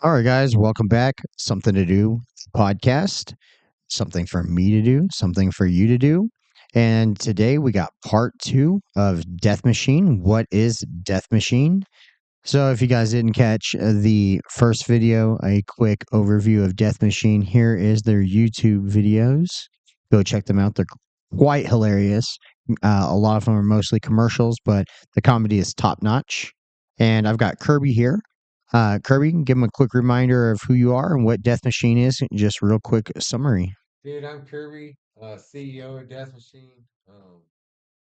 All right, guys, welcome back. Something to Do podcast, something for me to do, something for you to do. And today we got part two of Death Machine. What is Death Machine? So, if you guys didn't catch the first video, a quick overview of Death Machine, here is their YouTube videos. Go check them out. They're quite hilarious. A lot of them are mostly commercials, but the comedy is top notch. And I've got Kirby here. Kirby, give them a quick reminder of who you are and what Death Machine is. Just real quick summary. Dude, I'm Kirby, CEO of Death Machine.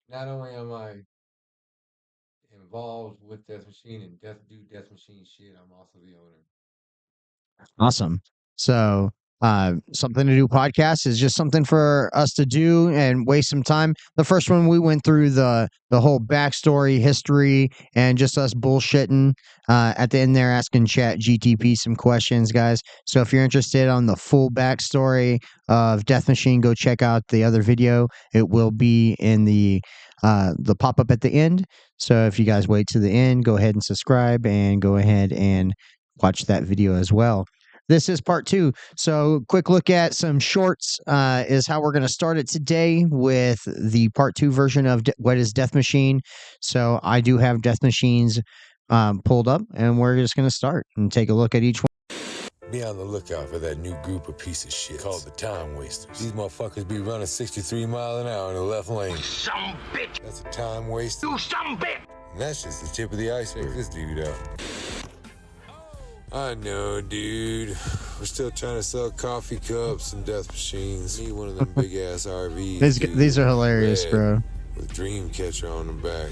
Not only am I involved with Death Machine and Death Machine shit, I'm also the owner. Awesome. So, something to do podcast is just something for us to do and waste some time. The first one we went through the whole backstory, history, and just us bullshitting. At the end there, asking Chat GTP some questions, guys. So if you're interested on the full backstory of Death Machine, go check out the other video. It will be in the pop up at the end. So if you guys wait to the end, go ahead and subscribe and go ahead and watch that video as well. This is part two. So, quick look at some shorts is how we're going to start it today with the part two version of what is Death Machine. So, I do have Death Machines pulled up, and we're just going to start and take a look at each one. Be on the lookout for that new group of piece of shit called the Time Wasters. These motherfuckers be running 63 miles an hour in the left lane. Some bitch! That's a time waster. You some bitch! And that's just the tip of the iceberg. This dude out. I know, dude. We're still trying to sell coffee cups and death machines. Need one of them big ass RVs. These are hilarious, bro. With a dream catcher on the back.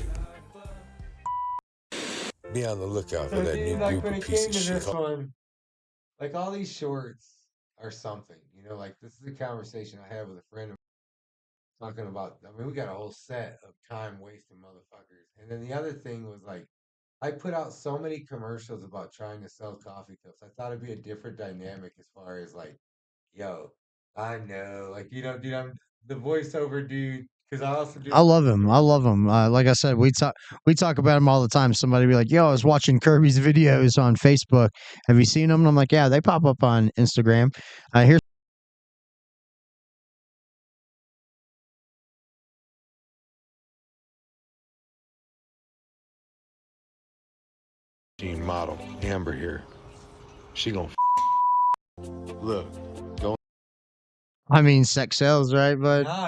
Be on the lookout for that new Like group when of it piece came of to shit. this one, like all these shorts are something. Like this is a conversation I had with a friend of mine talking about. I mean, we got a whole set of time wasting motherfuckers. And then the other thing was like I put out so many commercials about trying to sell coffee cups. I thought it'd be a different dynamic as far as like, yo, I know, like dude, I'm the voiceover dude because I also do. I love him. I love him. Like I said, we talk about him all the time. Somebody be like, "Yo, I was watching Kirby's videos on Facebook. Have you seen them?" And I'm like, "Yeah, they pop up on Instagram." Here's Model Amber here. She gonna look. I mean, sex sells, right? But Nah,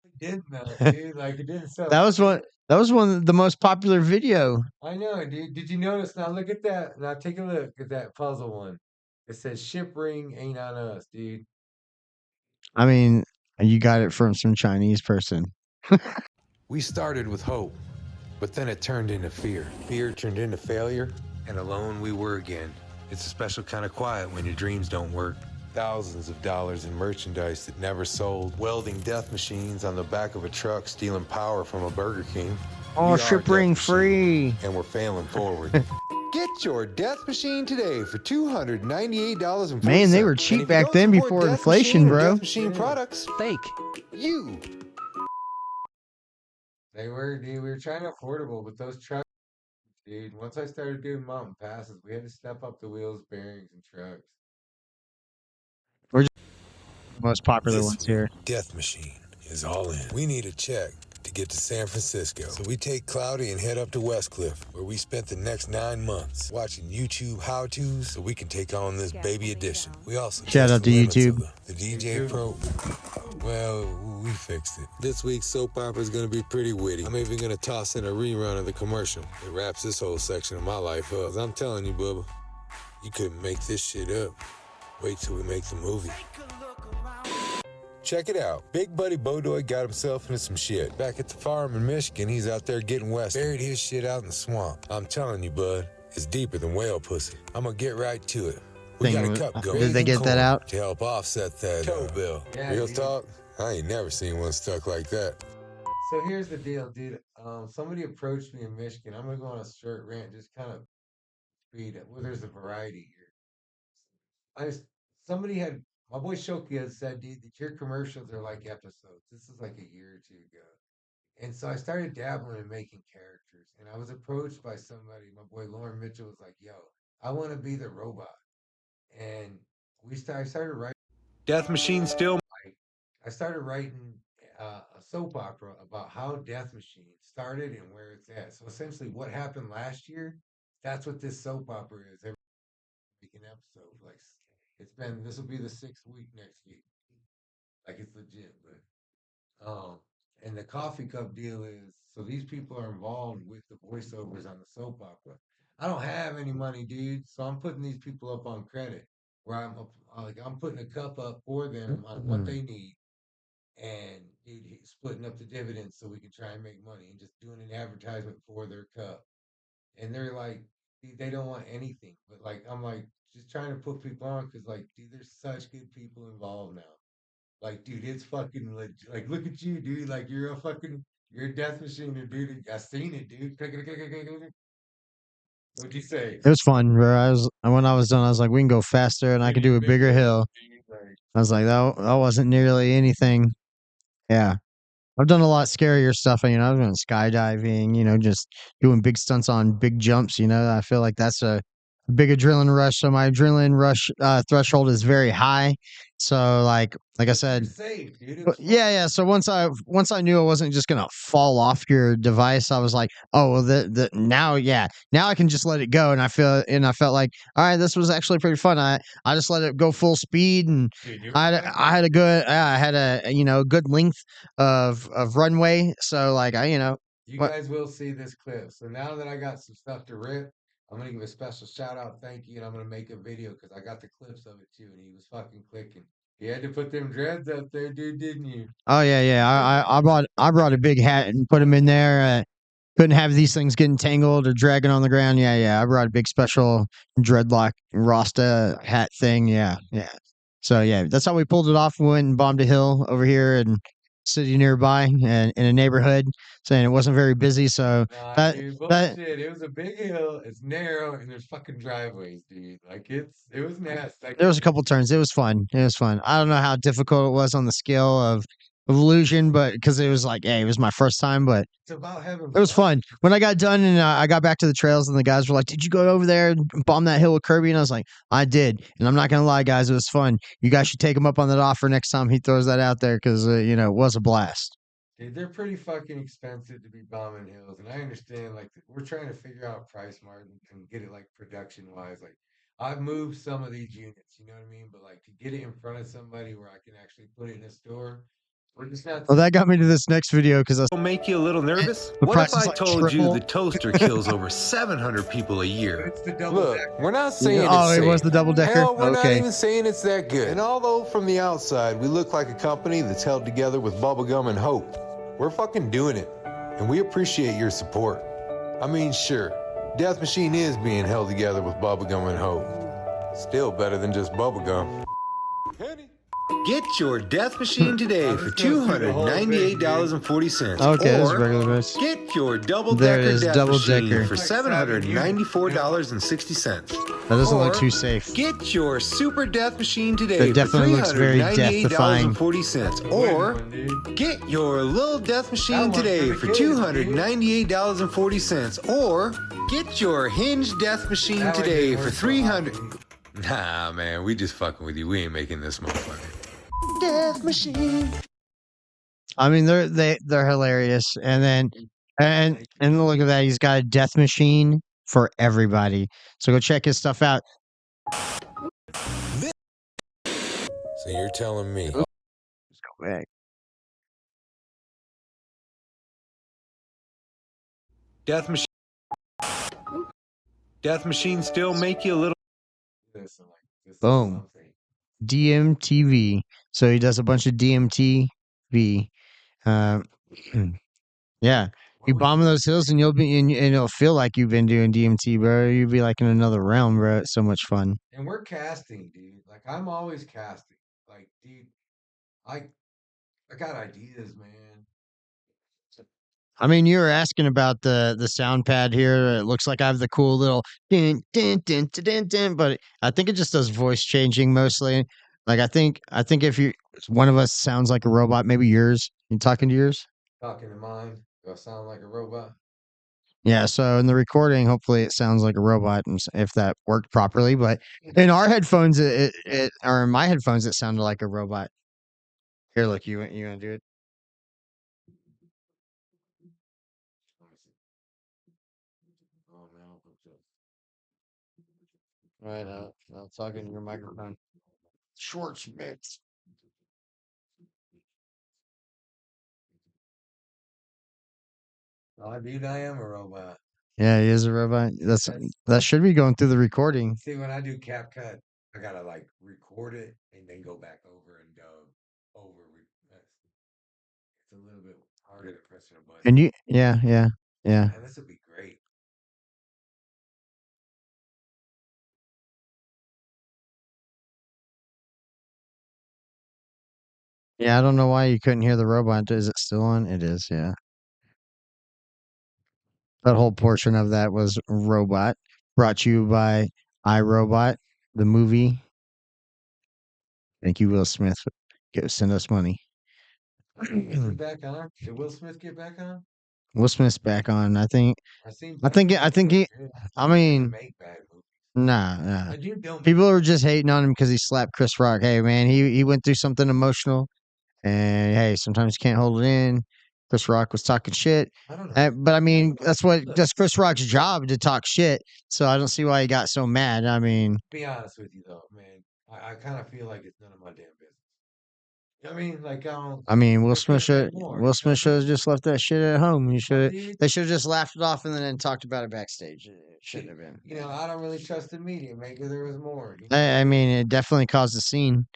it didn't though, dude. Like it didn't sell. that was one of the most popular video. I know, dude. Did you notice? Now look at that. Now take a look at that puzzle one. It says ship ring ain't on us, dude. I mean, you got it from some Chinese person. We started with hope, but then it turned into fear. Fear turned into failure, and alone we were again. It's a special kind of quiet when your dreams don't work. Thousands of dollars in merchandise that never sold, welding death machines on the back of a truck, stealing power from a Burger King. Oh, ship ring free. And we're failing forward. Get your death machine today for $298.40. Man, they were cheap back then before inflation, bro. Death machine products. Fake. You. They were, dude. We were trying to affordable, but those trucks, dude. Once I started doing mountain passes, we had to step up the wheels, bearings, and trucks. We're just the most popular This ones here. Death machine is all in. We need a check to get to San Francisco. So we take Cloudy and head up to Westcliff, where we spent the next 9 months watching YouTube how-tos so we can take on this baby edition. We also Shout out to YouTube. The DJ Pro. Well, we fixed it. This week's soap opera is going to be pretty witty. I'm even going to toss in a rerun of the commercial. It wraps this whole section of my life up. 'Cause I'm telling you, Bubba, you couldn't make this shit up. Wait till we make the movie. Check it out. Big buddy Bodoy got himself into some shit. Back at the farm in Michigan, he's out there getting west. Buried his shit out in the swamp. I'm telling you, bud, it's deeper than whale pussy. I'm gonna get right to it. We got a cup going. Did they get that out? To help offset that tow bill. Yeah, Real dude. talk, I ain't never seen one stuck like that. So here's the deal, dude. Somebody approached me in Michigan. I'm gonna go on a short rant, just kind of read it. Well, there's a variety here. Somebody had my boy Shoki had said, dude, that your commercials are like episodes. This is like a year or two ago. And so I started dabbling in making characters. And I was approached by somebody. My boy Lauren Mitchell was like, yo, I want to be the robot. and I started writing. Death Machine still. I started writing a soap opera about how Death Machine started and where it's at. So essentially, what happened last year, that's what this soap opera is. Every week an episode. Like this will be the 6th week next week. Like it's legit, but and the coffee cup deal is so these people are involved with the voiceovers on the soap opera. I don't have any money, dude, so I'm putting these people up on credit. Where I'm putting a cup up for them on what they need, and dude, he's splitting up the dividends so we can try and make money and just doing an advertisement for their cup. And they're like, dude, they don't want anything, but like I'm like just trying to put people on because like, dude, there's such good people involved now. Like, dude, it's fucking legit. Like, look at you, dude. Like, you're a death machine, dude. I seen it, dude. What'd you say? It was fun, bro. When I was done, I was like, we can go faster and I We can do a need bigger bigger hill. dude. Like, I was like, that wasn't nearly anything. Yeah. I've done a lot scarier stuff. I've done skydiving, just doing big stunts on big jumps. I feel like that's a big adrenaline rush. So my adrenaline rush threshold is very high. So like I but you're said, safe, dude. It but was fun. yeah. So once I knew I wasn't just gonna fall off your device, I was like, oh well, now I can just let it go, and I felt like, all right, this was actually pretty fun. I just let it go full speed, and Dude, you were I flying. had a good I had a good length of runway. So like You what guys will see this clip. So now that I got some stuff to rip, I'm gonna give a special shout out, thank you, and I'm gonna make a video because I got the clips of it too, and he was fucking clicking. You had to put them dreads up there, dude, didn't you? oh yeah, I brought a big hat and put them in there. Couldn't have these things getting tangled or dragging on the ground. Yeah. I brought a big special dreadlock Rasta hat thing. Yeah. So yeah, that's how we pulled it off. We went and bombed a hill over here in city nearby and in a neighborhood, saying it wasn't very busy. So Nah, that dude, that bullshit. It was a big hill. It's narrow, and there's fucking driveways, dude. Like it was nasty. Like there was a couple turns. It was fun. It was fun. I don't know how difficult it was on the scale of illusion, but because it was like, hey, it was my first time, but it's about having it was fun. fun. When I got done and I got back to the trails, and the guys were like, "Did you go over there and bomb that hill with Kirby?" And I was like, "I did." And I'm not gonna lie, guys, it was fun. You guys should take him up on that offer next time he throws that out there because it was a blast. Dude, they're pretty fucking expensive to be bombing hills, and I understand. Like we're trying to figure out price margins and get it like production wise. Like I've moved some of these units, you know what I mean? But like to get it in front of somebody where I can actually put it in a store, we're just not Well, seeing. that got me to this next video because Make you a little nervous? the What if price is I like told you triple. the toaster kills over 700 people a But year? it's the double Look, decker. we're not saying Oh, it's it was safe. the double decker. Hell, we're not Okay. even saying it's that good. And although from the outside we look like a company that's held together with bubblegum and hope, we're fucking doing it. And we appreciate your support. I mean, sure, Death Machine is being held together with bubblegum and hope. Still better than just bubblegum. Get your Death Machine today for $298.40. Okay, that's or regular price. get your double There it decker is, Death double Machine decker. for $794.60. That doesn't Or look too safe. get your Super Death Machine today That definitely for looks very death-defying. $398.40. Or get your little Death Machine That one's today for for the kids, $298.40. Or get your Hinge Death Machine That one today didn't for work so $300. hot. Nah, man, we just fucking with you. We ain't making this motherfucker. Death Machine. I mean, they're hilarious, and look at that. He's got a death machine for everybody. So go check his stuff out. So you're telling me Let's go back. Death Machine still make you a little. This and like this is Boom. something. DMTV. So he does a bunch of DMTV. Uh, yeah. You bomb those hills, and and it'll feel like you've been doing DMT, bro. You'll be like in another realm, bro. It's so much fun. And we're casting, dude. Like I'm always casting. Like, dude, I got ideas, man. I mean, you were asking about the sound pad here. It looks like I have the cool little din din din din din, din, but I think it just does voice changing mostly. Like I think if one of us sounds like a robot, maybe yours. You talking to yours? Talking to mine. Do I sound like a robot? Yeah, so in the recording, hopefully it sounds like a robot, and if that worked properly. But in our headphones, or in my headphones, it sounded like a robot. Here, look, you gonna do it? Oh no. Right, I'll talk into your microphone. Short mix. Oh, dude, I am a robot. Yeah, he is a robot. That should be going through the recording. See, when I do CapCut, I gotta like record it and then go back over and dub over. It's a little bit harder to press a button. And yeah. Man, this would be great. Yeah, I don't know why you couldn't hear the robot. Is it still on? It is, yeah. That whole portion of that was Robot, brought to you by iRobot, the movie. Thank you, Will Smith. Send us money. Is it back on? Did Will Smith get back on? Will Smith's back on. I think he. I mean, make bad movies. Nah. Dude, don't People are just hating on him because he slapped Chris Rock. Hey, man, he went through something emotional, and hey, sometimes you can't hold it in. Chris Rock was talking shit, I don't know. but I mean, that's Chris Rock's job to talk shit. So I don't see why he got so mad. I mean, be honest with you though, man. I kind of feel like it's none of my damn business. You know what I mean? Like I mean, Will they're Smith trying to should make more, Will you know Smith what I should have mean? just left that shit at home. dude, They should have just laughed it off and then talked about it backstage. It shouldn't have been. You know, I don't really trust the media. Maybe there was more. You know? I mean, it definitely caused a scene.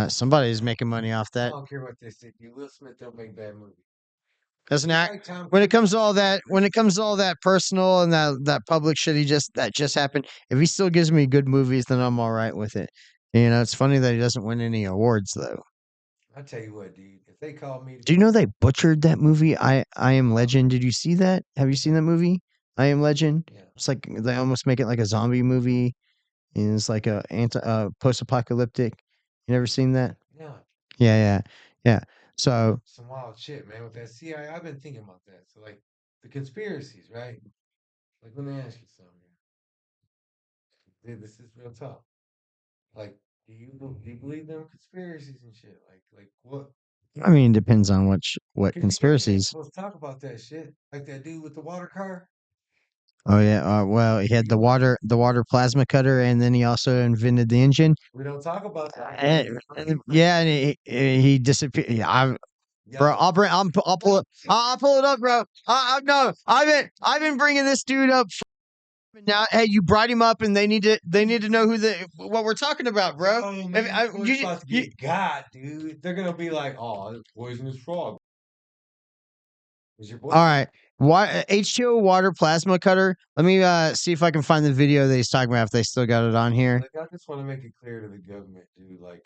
Somebody's making money off I that. don't care what they say. Will Smith don't make bad movies. Doesn't He's act like Tom when it Cruise. comes to all that. When it comes to all that personal and that public shit that just happened. If he still gives me good movies, then I'm all right with it. You know, it's funny that he doesn't win any awards though. I tell you what, dude. If they call me, Do you know they butchered that movie? I Am Legend. Did you see that? Have you seen that movie? I Am Legend. yeah, It's like they almost make it like a zombie movie. And it's like a post apocalyptic. You never seen that? yeah, Yeah. So some wild shit, man. With that CIA, I've been thinking about that. So like the conspiracies, right? Like let me ask you something. Dude, this is real talk. Like, do you believe them conspiracies and shit? Like what? I mean, it depends on what 'Cause you ain't conspiracies. supposed to talk about that shit. Like that dude with the water car. Oh yeah. Well, he had the water plasma cutter, and then he also invented the engine. We don't talk about that. Yeah, and he disappeared. Yeah, bro, Y'all, I'll pull it. I'll pull it up, bro. No, I've been bringing this dude up. Now, hey, you brought him up, and they need to know what we're talking about, bro. oh man, we're You, about to get got, dude. They're gonna be like, "Oh, it's poisonous frog." Is your boy? all right. Why H2O water plasma cutter? Let me see if I can find the video that he's talking about if they still got it on here. Like, I just want to make it clear to the government, dude. Like,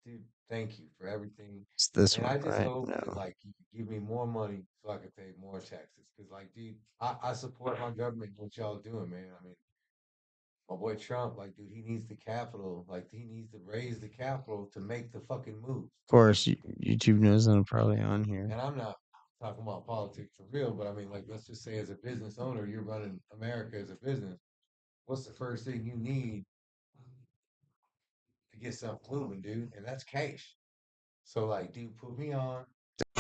dude, thank you for everything. It's this And one, I just right? hope that, No. like, you can give me more money so I can pay more taxes. Because, like, dude, I support my government, what y'all doing, man. I mean, my boy Trump, like, dude, he needs the capital. Like, he needs to raise the capital to make the fucking moves. Of course, YouTube knows that I'm probably on here. And I'm not talking about politics for real, but I mean, like, let's just say as a business owner, you're running America as a business. What's the first thing you need to get something moving, dude? And that's cash. So, like, dude, put me on.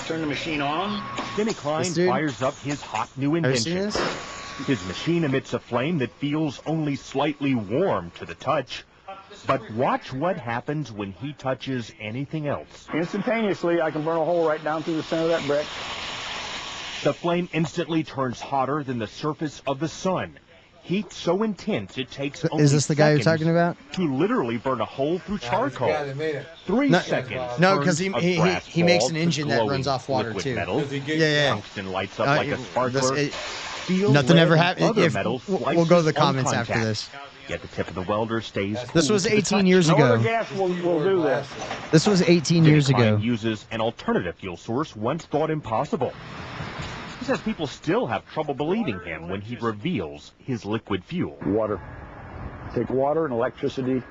Turn the machine on. Jimmy Klein dude? fires up his hot new Have you seen invention. this? His machine emits a flame that feels only slightly warm to the touch. But watch what happens when he touches anything else. Instantaneously, I can burn a hole right down through the center of that brick. The flame instantly turns hotter than the surface of the sun. Heat so intense it takes only Is this the guy you're seconds talking about? to literally burn a hole through Nah, this charcoal. guy that made it. 3 No, seconds. no, 'cause turns he- a brass he makes ball an to engine that runs glowing off water, liquid too. Metal. Does he get Yeah. Tungsten lights up like a sparkler. Steel, Nothing lead, ever and happened. other If metal we'll go to the slices on comments after contact. this. Yet the tip of the welder stays This cool was to the 18 touch. years No other ago. gas will do this. This was 18 Jimmy years Klein ago. uses an alternative fuel source once thought impossible. He says people still have trouble believing him when he reveals his liquid fuel. Water. Take water and electricity,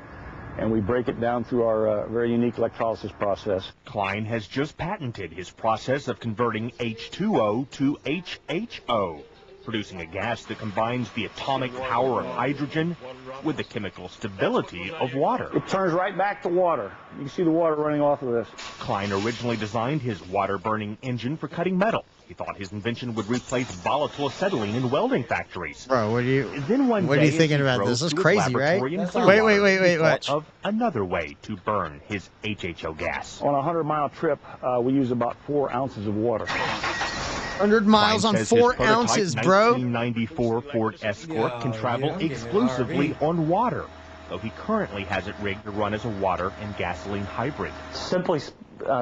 and we break it down through our very unique electrolysis process. Klein has just patented his process of converting H2O to HHO. producing a gas that combines the atomic power of hydrogen with the chemical stability of water. It turns right back to water. You can see the water running off of this. Klein originally designed his water-burning engine for cutting metal. He thought his invention would replace volatile acetylene in welding factories. Bro, what are you thinking about? This is crazy, right? Wait. He thought of another way to burn his HHO gas. On a 100-mile trip, we use about 4 ounces of water. 100 miles on 4 ounces, bro. 1994 Ford Escort can travel exclusively on water, though he currently has it rigged to run as a water and gasoline hybrid. Simply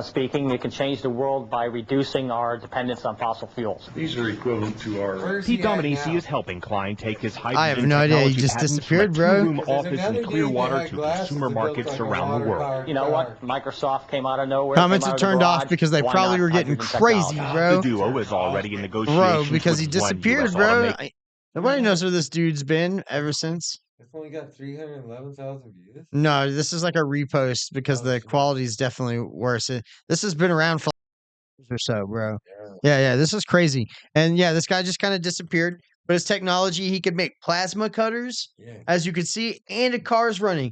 speaking, it can change the world by reducing our dependence on fossil fuels. These are equivalent to our... Pete Dominici is helping Klein take his hydrogen I have no idea. He just disappeared, bro. Two-room office in Clearwater to consumer markets around the world. You know what? Microsoft came out of nowhere. Comments are turned off because they probably were getting crazy, bro. The duo is already in negotiations. Bro, because he disappeared, bro. Nobody knows where this dude's been ever since. It's only got 311,000 views. No, this is like a repost because the quality is definitely worse. This has been around for years or so, bro. Yeah, this is crazy. And yeah, this guy just kind of disappeared. But his technology, he could make plasma cutters, as you can see, and a car's running.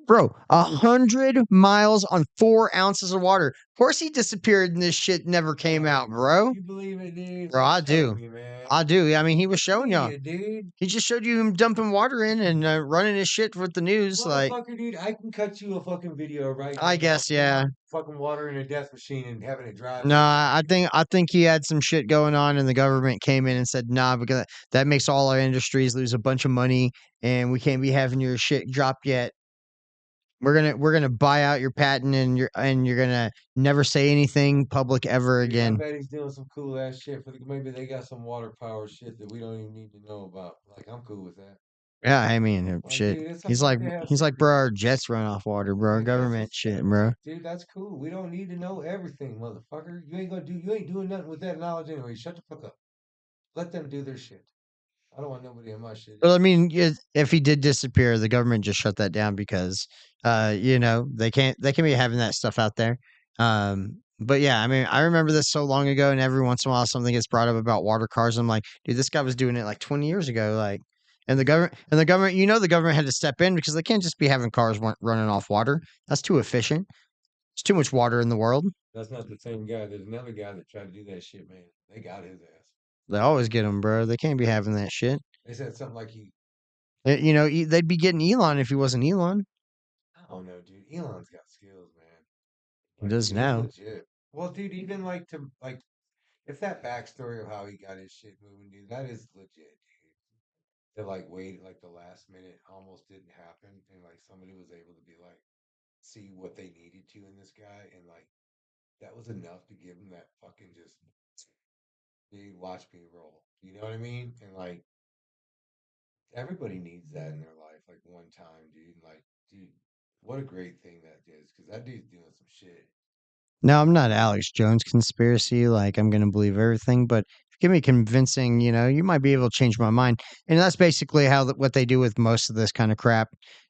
Bro, 100 miles on 4 ounces of water. Of course he disappeared and this shit never came out, bro. You believe it, dude? Bro, I do. I do. I mean, he was showing y'all. Dude. He just showed you him dumping water in and running his shit with the news. Like, dude, I can cut you a fucking video right now. I guess, yeah. Fucking water in a death machine and having it drive. No, I think he had some shit going on, and the government came in and said, "Nah, because that makes all our industries lose a bunch of money, and we can't be having your shit dropped yet. We're gonna buy out your patent, and you're gonna never say anything public ever again." I bet he's doing some cool ass shit. Maybe they got some water power shit that we don't even need to know about. Like, I'm cool with that. Yeah, I mean, shit. Dude, he's like, bro, our jets run off water, bro. Our government shit, bro. Dude, that's cool. We don't need to know everything, motherfucker. You ain't doing nothing with that knowledge anyway. Shut the fuck up. Let them do their shit. I don't want nobody in my shit. Well, I mean, if he did disappear, the government just shut that down because, they can't be having that stuff out there. But yeah, I mean, I remember this so long ago, and every once in a while something gets brought up about water cars. I'm like, dude, this guy was doing it like 20 years ago, like. And the government, the government had to step in because they can't just be having cars running off water. That's too efficient. There's too much water in the world. That's not the same guy. There's another guy that tried to do that shit, man. They got his ass. They always get him, bro. They can't be having that shit. They said something like they'd be getting Elon if he wasn't Elon. Oh no, dude. Elon's got skills, man. He does now. Legit. Well, dude, even if that backstory of how he got his shit moving, dude, that is legit, dude. They waited the last minute, almost didn't happen, and somebody was able to be see what they needed to in this guy, and that was enough to give him that fucking just big watch me roll. You know what I mean? And everybody needs that in their life, one time, dude. Dude, what a great thing that is, because that dude's doing some shit. No, I'm not Alex Jones conspiracy. I'm gonna believe everything, but give me convincing, you might be able to change my mind. And that's basically what they do with most of this kind of crap,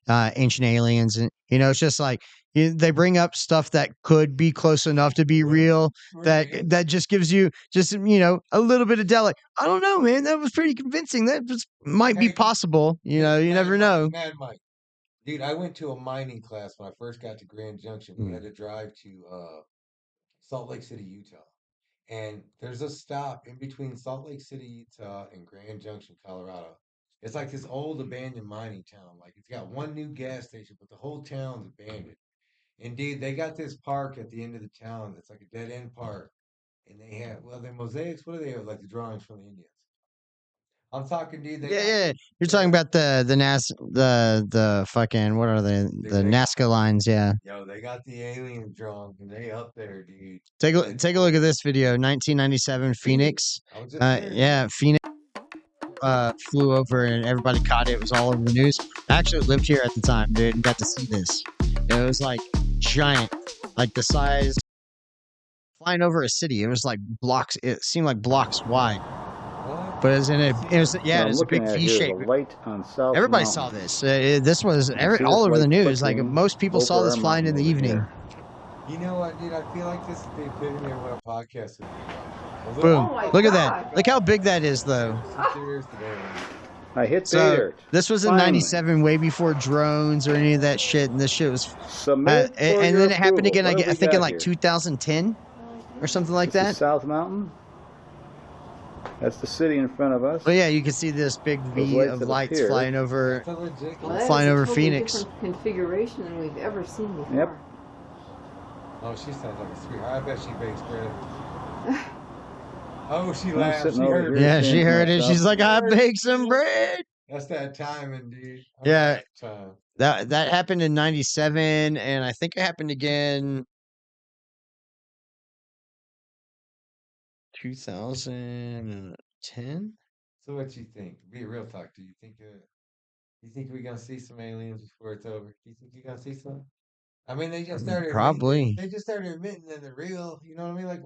ancient aliens. And, it's just they bring up stuff that could be close enough to be real, that just gives you a little bit of doubt. I don't know, man, that was pretty convincing. That might be possible. You never know. Mad Mike. Dude, I went to a mining class when I first got to Grand Junction. We had to drive to Salt Lake City, Utah. And there's a stop in between Salt Lake City, Utah, and Grand Junction, Colorado. It's this old abandoned mining town. It's got one new gas station, but the whole town's abandoned. And dude, they got this park at the end of the town that's a dead end park. And they have, the mosaics, what do they have? The drawings from the Indians. I'm talking, dude. Yeah. You're talking about the fucking, what are they? The Nazca lines, yeah. Yo, they got the alien drawn, and they up there, dude. Take a look at this video, 1997 Phoenix. Yeah, Phoenix flew over and everybody caught it. It was all over the news. I actually lived here at the time, dude, and got to see this. It was giant, the size, flying over a city. It was blocks. It seemed like blocks wide. But it was a big V shape. Everybody saw this. This was all over the news. Most people saw this flying in the evening. You know what, dude? I feel like this is the epitome of what a podcast is about. Boom. Oh my Look at that. God. Look how big that is, though. I hit pay So dirt. this was in Finally. '97, way before drones or any of that shit, and this shit was. Submitted for And your then it happened approval. again. What have I we think in got like here? 2010 or something like This that. is South Mountain. That's the city in front of us. But yeah, you can see this big Those V lights of that lights appear. flying over, Well, that flying is a over totally Phoenix. different configuration than we've ever seen before. Yep. Oh, she sounds like a sweetheart. I bet she bakes bread. Oh, she I'm laughed. She sitting over heard here it. Yeah, she saying to heard it. myself, She's like, I baked some bread. That's that timing, dude. Yeah. Time. That happened in '97, and I think it happened again 2010. So what you think? Be a real talk. Do you think we're gonna see some aliens before it's over? Do you think you're gonna see some? I mean, they just started Probably. They just started admitting that they're real. You know what I mean? Like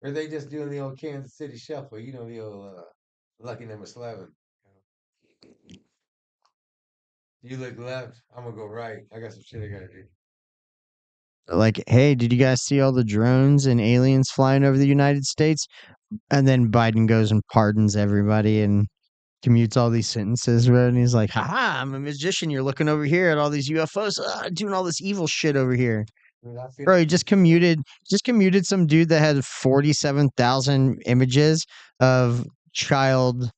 are they just doing the old Kansas City shuffle? You know, the old lucky number 11. You look left, I'm gonna go right. I got some shit I gotta do. Like, hey, did you guys see all the drones and aliens flying over the United States? And then Biden goes and pardons everybody and commutes all these sentences, bro. And he's like, haha, I'm a magician. You're looking over here at all these UFOs, doing all this evil shit over here. Dude, I feel Bro, he just commuted some dude that had 47,000 images of child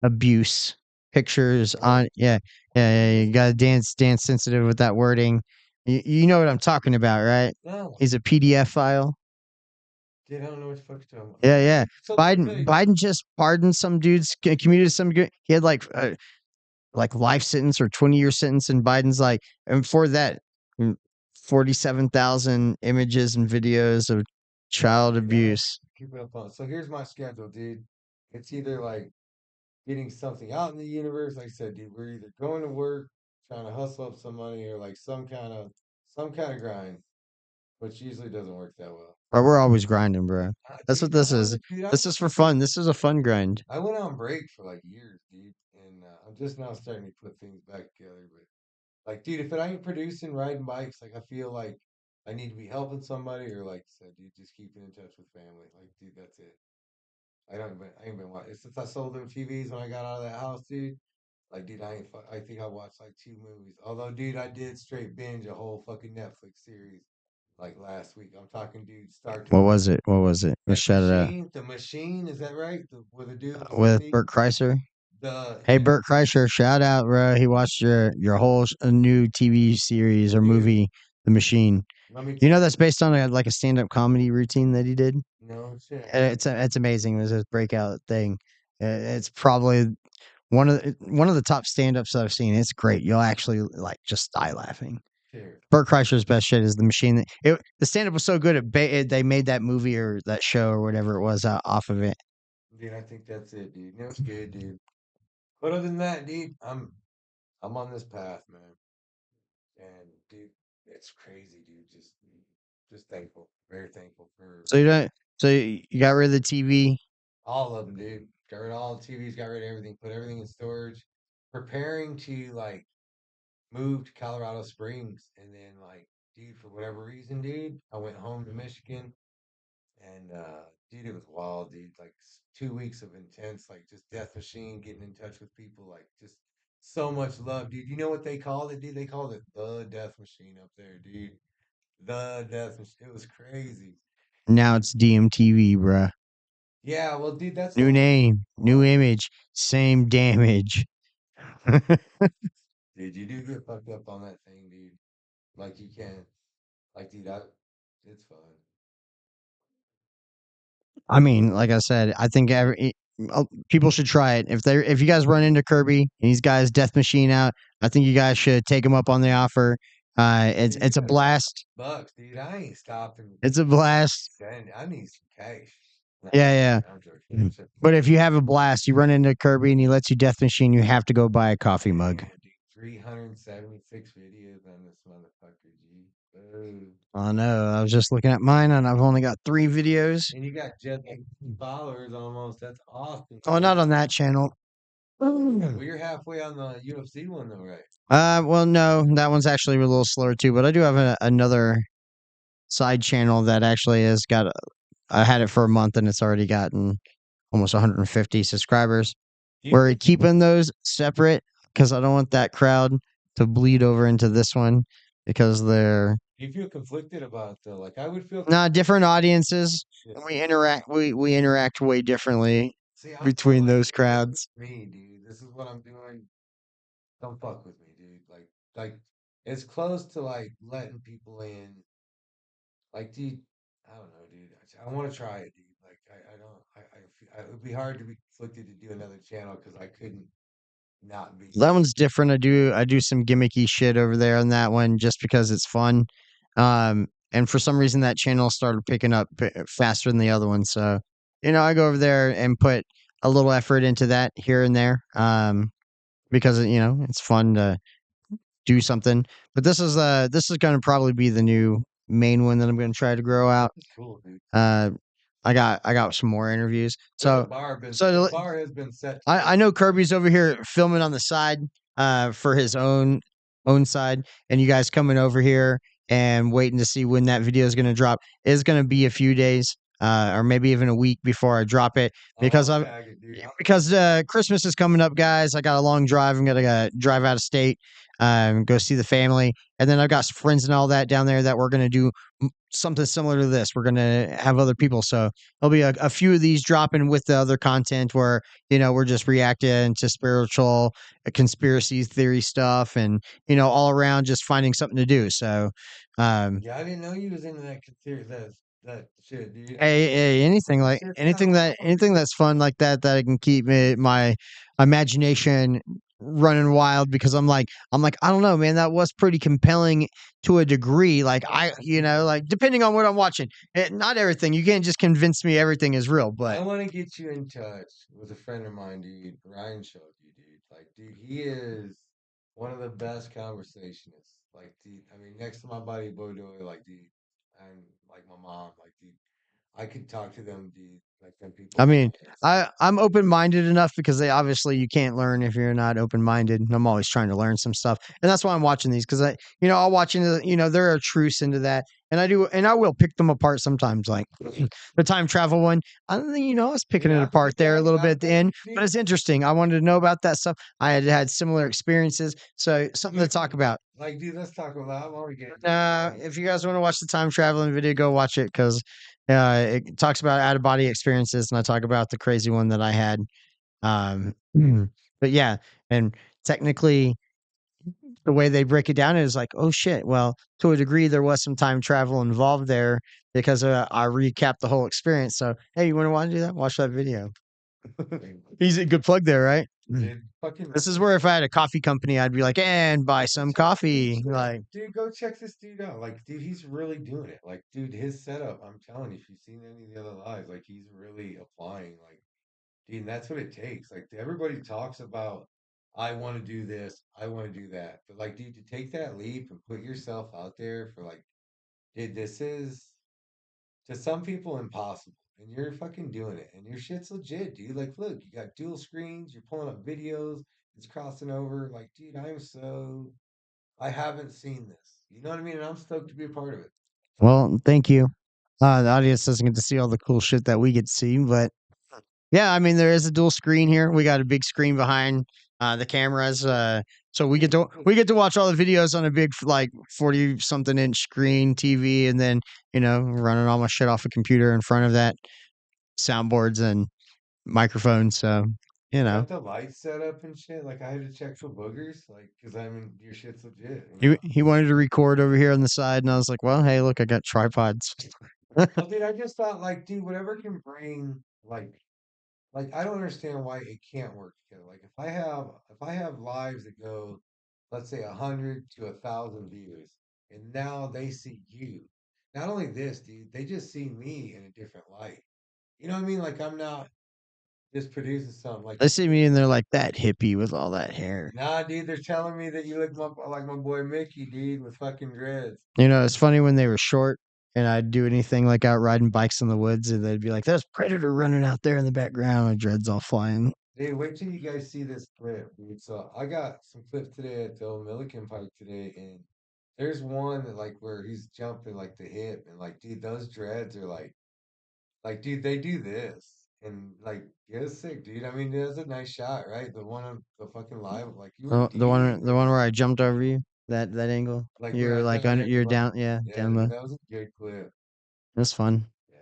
abuse pictures on. Yeah. You gotta dance sensitive with that wording. You know what I'm talking about, right? no, He's a PDF file. dude, I don't know what the fuck you're talking about. Yeah. So let me tell you- Biden just pardoned some dudes, commuted some good. He had like life sentence or 20-year sentence, and Biden's like, and for that, 47,000 images and videos of child abuse. Keep it up on. So here's my schedule, dude. It's either like getting something out in the universe. Like I said, dude, we're either going to work, trying to hustle up some money, or like some kind of grind, which usually doesn't work that well. Bro, we're always grinding, bro. That's Dude, what this I- is. dude, This is for fun. This is a fun grind. I went on break for like years, dude, and I'm just now starting to put things back together. But like, dude, if it ain't producing, riding bikes, like I feel like I need to be helping somebody, or like I said, dude, just keeping in touch with family. Like, dude, that's it. I ain't been watching since I sold them TVs when I got out of that house, dude. Like, dude, I think I watched like 2 movies. Although, dude, I did straight binge a whole fucking Netflix series like last week. I'm talking, dude, start to What was it? Let's shout it out. The Machine, is that right? With the dude With Bert Kreischer. Hey, yeah, Bert Kreischer, shout out, bro. He watched your whole new TV series or Dude. movie, The Machine. let me You know tell that's based on like a stand-up comedy routine that he did. no shit. It's amazing. It was his breakout thing. It's probably one of the top stand-ups that I've seen. It's great. You'll actually like just die laughing. Cheers. Bert Kreischer's best shit is The Machine. The stand-up was so good they made that movie or that show or whatever it was off of it. Dude, I think that's it, dude. That's good, dude. But other than that, dude, I'm on this path, man. And dude, it's crazy, dude. Just thankful, very thankful for So you got rid of the TV. all of them, dude. Got rid of all the TVs, got rid of everything, put everything in storage, preparing to like move to Colorado Springs, and then like, dude, for whatever reason, dude, I went home to Michigan, and dude, it was wild, dude. Like 2 weeks of intense, like just death machine, getting in touch with people, like just so much love, dude. You know what they called it, dude? They called it the death machine up there, dude. The death machine. It was crazy. Now it's DMTV, bruh. Yeah, well, dude, that's New the- name, new image, same damage. Dude, you do get fucked up on that thing, dude. Like you can, like, dude, it's fun. I mean, like I said, I think people should try it. If you guys run into Kirby and these guys death machine out, I think you guys should take him up on the offer. It's a blast. Bucks, dude. I ain't stopping. It's a blast. I need some cash. Yeah. I'm joking. But if you have a blast, you run into Kirby and he lets you death machine, you have to go buy a coffee mug. Damn, dude, 376 videos on this motherfucker, G. Ooh. I know. I was just looking at mine and I've only got 3 videos. And you got just 18 followers almost. That's awesome. Oh, not on that channel. Well, you're halfway on the UFC one, though, right? Well, no, that one's actually a little slower too, but I do have another side channel that actually has got I had it for a month and it's already gotten almost 150 subscribers. Do you We're feel- keeping those separate because I don't want that crowd to bleed over into this one because they're do you feel conflicted about like I would feel different audiences. shit. We interact way differently See, I'm between like, those crowds. me, dude. This is what I'm doing. Don't fuck with me, dude. Like it's close to like letting people in. Like, dude, I don't know, dude. I want to try it, dude. Like, I don't. It would be hard to be conflicted to do another channel because I couldn't not be. That one's different. I do some gimmicky shit over there on that one just because it's fun. And for some reason that channel started picking up faster than the other one. So, I go over there and put a little effort into that here and there. Because it's fun to do something. But this is going to probably be the new main one that I'm going to try to grow out. Cool, dude. I got some more interviews. The So bar has been set. I know Kirby's over here filming on the side for his own side, and you guys coming over here and waiting to see when that video is going to drop. It's going to be a few days or maybe even a week before I drop it because Christmas is coming up, guys. I got a long drive. I'm gonna drive out of state, go see the family, and then I've got some friends and all that down there that we're gonna do something similar to this. We're gonna have other people, so there'll be a few of these dropping with the other content where we're just reacting to spiritual, conspiracy theory stuff, and all around just finding something to do. So, Yeah, I didn't know you was into that shit, dude. hey, anything that's fun like that I can keep my imagination running wild because I'm like I don't know, man, that was pretty compelling to a degree. Like like depending on what I'm watching, not everything. You can't just convince me everything is real, I but want to get you in touch with a friend of mine, dude. Ryan showed you, dude. Like, dude, he is one of the best conversationists. Like, dude, I mean, next to my buddy Bodoy, like, dude, and like my mom, like, dude, I could talk to them, dude, like them people. I mean, I'm open-minded enough because you can't learn if you're not open-minded. And I'm always trying to learn some stuff. And that's why I'm watching these because I'll watch into, there are truths into that. And I will pick them apart sometimes, like the time travel one. I don't think, I was picking it apart there a little bit at the end, but it's interesting. I wanted to know about that stuff. I had similar experiences, so something to talk about. Like, dude, let's talk about. I'm already getting. If you guys want to watch the time traveling video, go watch it because it talks about out of body experiences, and I talk about the crazy one that I had. But yeah, and technically, the way they break it down is like, oh shit. Well, to a degree, there was some time travel involved there because I recapped the whole experience. So, hey, you want to do that? Watch that video. He's a good plug there, right? Dude, fucking. This is where if I had a coffee company, I'd be like, and buy some coffee. Like, dude, go check this dude out. Like, dude, he's really doing it. Like, dude, his setup. I'm telling you, if you've seen any of the other lives, like, he's really applying. Like, dude, that's what it takes. Like, everybody talks about, I want to do this, I want to do that, but like, dude, to take that leap and put yourself out there for like, dude, this is to some people impossible. And you're fucking doing it. And your shit's legit, dude. Like, look, you got dual screens, you're pulling up videos, it's crossing over. Like, dude, I haven't seen this. You know what I mean? And I'm stoked to be a part of it. well, thank you. The audience doesn't get to see all the cool shit that we get to see, but yeah, I mean, there is a dual screen here. We got a big screen behind the cameras, so we get to watch all the videos on a big like 40 something inch screen TV, and then running all my shit off a computer in front of that, soundboards and microphones. So Got the lights set up and shit. Like, I had to check for boogers, like, because I mean, your shit's legit. he wanted to record over here on the side, and I was like, well, hey, look, I got tripods. Well, dude, I just thought, like, dude, whatever can bring, like I don't understand why it can't work together. Like, if I have lives that go, let's say 100 to 1,000 views, and now they see you. Not only this, dude, they just see me in a different light. You know what I mean? Like, I'm not just producing something. Like, They see me and they're like, that hippie with all that hair. nah, dude, they're telling me that you look like my boy Mickey, dude, with fucking dreads. It's funny when they were short and I'd do anything like out riding bikes in the woods and they'd be like, there's Predator running out there in the background, my dreads all flying. Dude, wait till you guys see this clip, dude. So I got some clips today at the old Milliken Park today, and there's one that like where he's jumping like the hip, and like, dude, those dreads are like Like, dude, they do this and like it was sick, dude. I mean, it was a nice shot, right? The one of the fucking live, like you were deep, The one man. where I jumped over you, that angle. Like when I You're was like jumping under, at the you're bottom. down, yeah, Yeah, down dude, the. that was a good clip. That's fun. Yeah.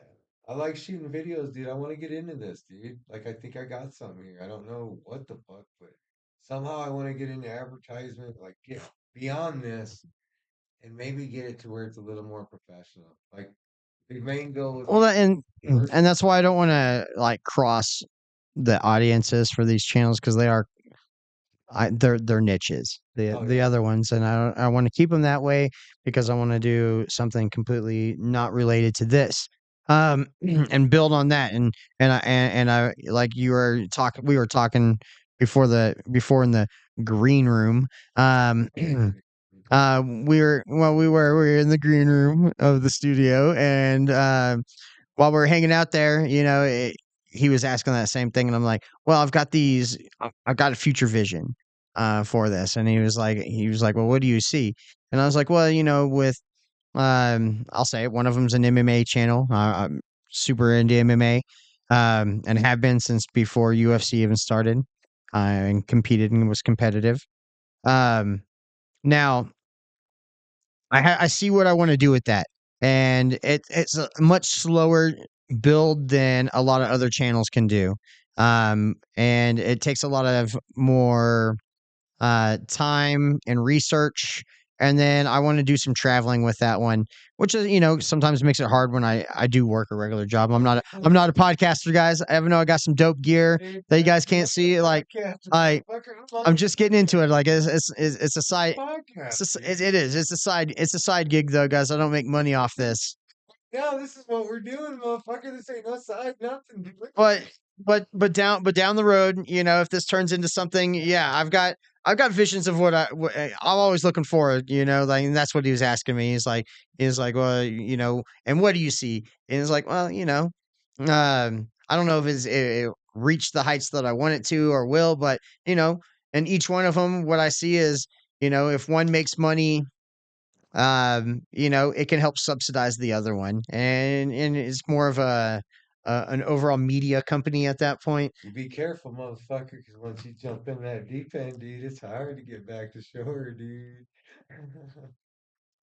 I like shooting videos, dude. I want to get into this, dude. Like, I think I got something here. I don't know what the fuck, but somehow I want to get into advertisement, like get beyond this and maybe get it to where it's a little more professional. Like, the main goal would Well, be and first. that's why I don't want to like cross the audiences for these channels because they're niches. Oh, The yeah. other ones, and I want to keep them that way because I want to do something completely not related to this. And build on that, and I like you were talking. We were talking before in the green room. We were in the green room of the studio, and while we are hanging out there, he was asking that same thing, and I'm like, "Well, I've got a future vision for this," and he was like, "Well, what do you see?" And I was like, "Well, with I'll say it, one of them's an MMA channel. I'm super into MMA, and have been since before UFC even started, and competed and was competitive. Now." I see what I wanna do with that, and it's a much slower build than a lot of other channels can do, and it takes a lot of more time and research. And then I want to do some traveling with that one, which is, sometimes makes it hard when I do work a regular job. I'm not a podcaster, guys. I even know I got some dope gear Dude, that you man, guys can't fuck the see. Like podcast, I motherfucker. I'm I'm on just getting into it. Like it's a side. podcast, It is. It's a side gig though, guys. I don't make money off dude. this. Yeah, this is what we're doing, motherfucker. This ain't no side nothing, dude. Look at But but down the road, if this turns into something, yeah, I've got visions of I'm always looking forward, like, and that's what he was asking me. He's like, well, and what do you see? And it's like, well, I don't know if it reached the heights that I want it to or will, but and each one of them, what I see is, if one makes money, it can help subsidize the other one, and it's more of an overall media company at that point. you. Be careful, motherfucker, because once you jump in that deep end, dude, it's hard to get back to shore, dude.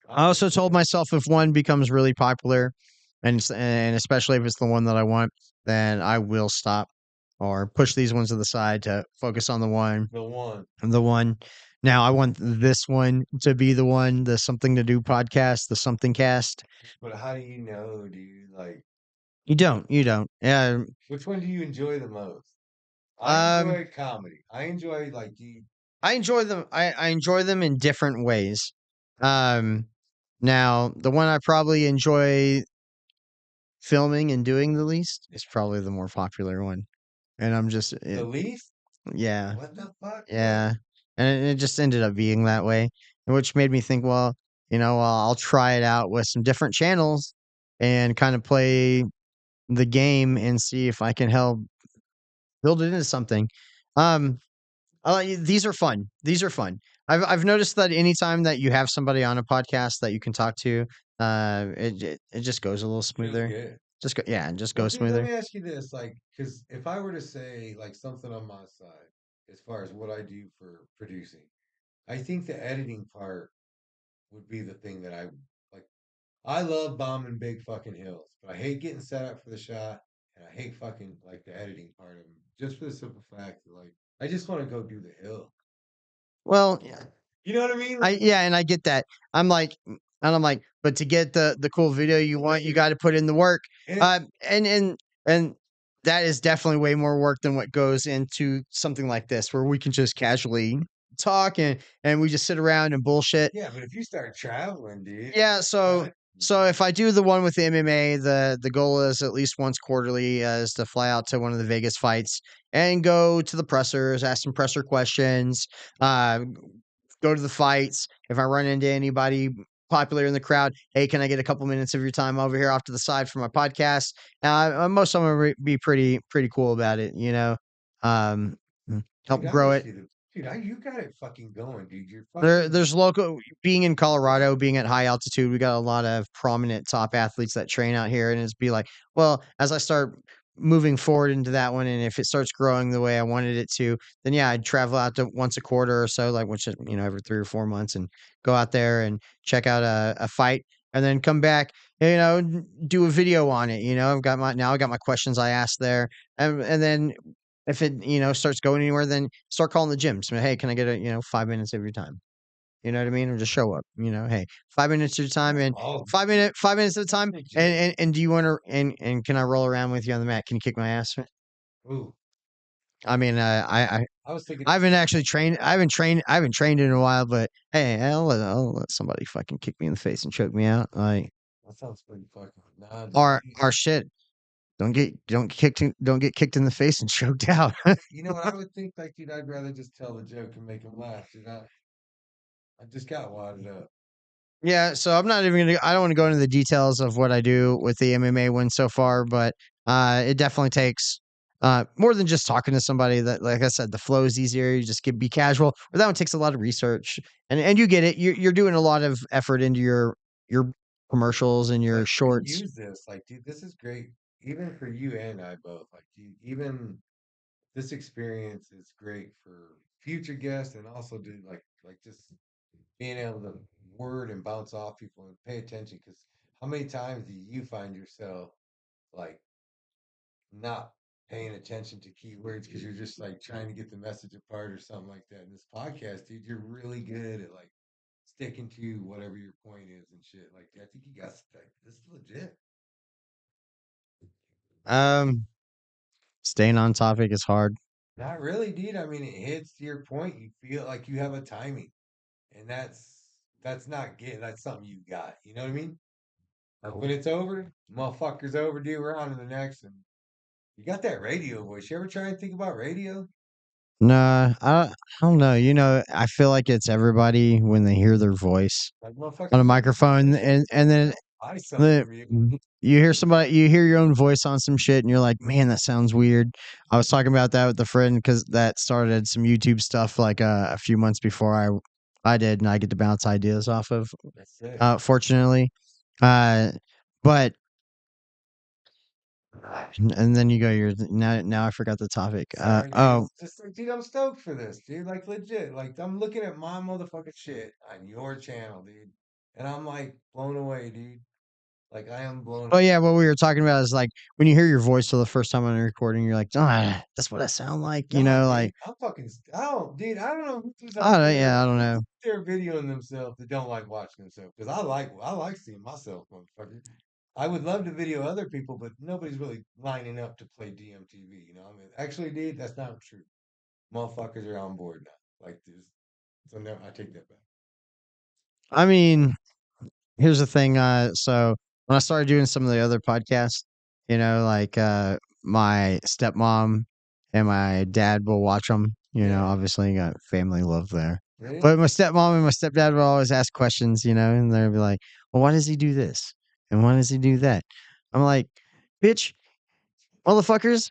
I I'm also just told saying. myself if one becomes really popular, and especially if it's the one that I want, then I will stop or push these ones to the side to focus on The one. the one. Now I want this one to be the one, the something to do podcast, the something cast. But how do you know, dude? Like, You don't. Yeah. which one do you enjoy the most? I Um, enjoy comedy. I enjoy, like, dude. I enjoy them. I enjoy them in different ways. Um, Now the one I probably enjoy filming and doing the least is probably the more popular one, and The least? yeah, What the fuck, bro? yeah, and it just ended up being that way, which made me think, well, I'll try it out with some different channels and kind of play the game and see if I can help build it into something. Um, these are fun. These are fun. I've noticed that anytime that you have somebody on a podcast that you can talk to, it just goes a little Feels smoother. good. Yeah, and just Well, goes dude, let smoother. me ask you this, like, because if I were to say like something on my side, as far as what I do for producing, I think the editing part would be the thing that I like. I love bombing big fucking hills, but I hate getting set up for the shot, and I hate fucking like the editing part of them, just for the simple fact that like I just want to go do the hill. Well, yeah, You know what I mean? and I get that. I'm like, but to get the cool video you want, you got to put in the work. And it, And that is definitely way more work than what goes into something like this, where we can just casually talk and we just sit around and bullshit. yeah, but if you start traveling, dude, Yeah, so what? so if I do the one with the MMA, the goal is at least once quarterly, is to fly out to one of the Vegas fights and go to the pressers, ask some presser questions, uh, go to the fights. If I run into anybody popular in the crowd, hey, can I get a couple minutes of your time over here off to the side for my podcast? Most of them will be pretty cool about it, um, Dude, help I grow wish it. you'd have Dude, you got it fucking going, dude. You're fucking. There's local being in Colorado, being at high altitude, we got a lot of prominent top athletes that train out here, and it's be like, well, as I start moving forward into that one, and if it starts growing the way I wanted it to, then yeah, I'd travel out to once a quarter or so, like which is, every 3 or 4 months, and go out there and check out a fight, and then come back, do a video on it. I got my questions I asked there, and then if it, starts going anywhere, then start calling the gym. So, hey, can I get 5 minutes of your time? You know what I mean? Or just show up. Hey, 5 minutes of your time, and Oh, 5 minutes at a time. the gym. And do you want to? And can I roll around with you on the mat? Can you kick my ass? Ooh, I mean, I was thinking. I haven't actually trained. I haven't trained in a while. But hey, I'll let somebody fucking kick me in the face and choke me out. Like, That sounds pretty fucking. Nah, dude. our shit. Don't get kicked in the face and choked out. You know what I would think? Like, dude, I'd rather just tell the joke and make them laugh. Dude, I just got wadded up. Yeah, so I'm not even gonna. I don't want to go into the details of what I do with the MMA one so far, but it definitely takes more than just talking to somebody. That, like I said, the flow is easier. You just be casual. But that one takes a lot of research, and you get it. You're doing a lot of effort into your commercials and your Like, shorts. use this. Like, dude, this is great. Even for you and I both. Like, dude, even this experience is great for future guests and also, dude, like just being able to word and bounce off people and pay attention. Because how many times do you find yourself like not paying attention to keywords because you're just like trying to get the message apart or something like that? In this podcast, dude, you're really good at like sticking to whatever your point is and shit. Like, I think you got like, this is legit. Um, Staying on topic is hard. Not really, dude. I mean, it hits your point. You feel like you have a timing, and that's not getting. That's something you got. You know what I mean? Like when it's over, motherfucker's over, dude. We're on to the next, and you got that radio voice. You ever try and think about radio? Nah, I don't know. I feel like it's everybody when they hear their voice Like on a motherfuckers, microphone, and then buy something the from you. you hear your own voice on some shit, and you're like, man, that sounds weird. I was talking about that with a friend because that started some YouTube stuff like a few months before I did, and I get to bounce ideas off of. That's it. Fortunately, uh, but and then you go, you're now I forgot the topic. Sorry, dude. Oh, It's just like, dude, I'm stoked for this, dude. Like legit. Like I'm looking at my motherfucking shit on your channel, dude, and I'm like blown away, dude. Like I am blown. oh yeah, what we were talking about is like when you hear your voice for the first time on a recording, you're like, that's what I sound like, Nah, dude, like I'm fucking. Dude, I don't know who's I out don't, there. yeah, I don't know. They're videoing themselves that don't like watching themselves because I like seeing myself, motherfucker. I would love to video other people, but nobody's really lining up to play DMTV. You know, I mean, actually, dude, that's not true. Motherfuckers are on board now. Like this, so now I take that back. I mean, here's the thing, so when I started doing some of the other podcasts, like, my stepmom and my dad will watch them. Yeah. Obviously, you got family love there. Really? But my stepmom and my stepdad will always ask questions, and they'll be like, "Well, why does he do this? And why does he do that?" I'm like, "Bitch, motherfuckers,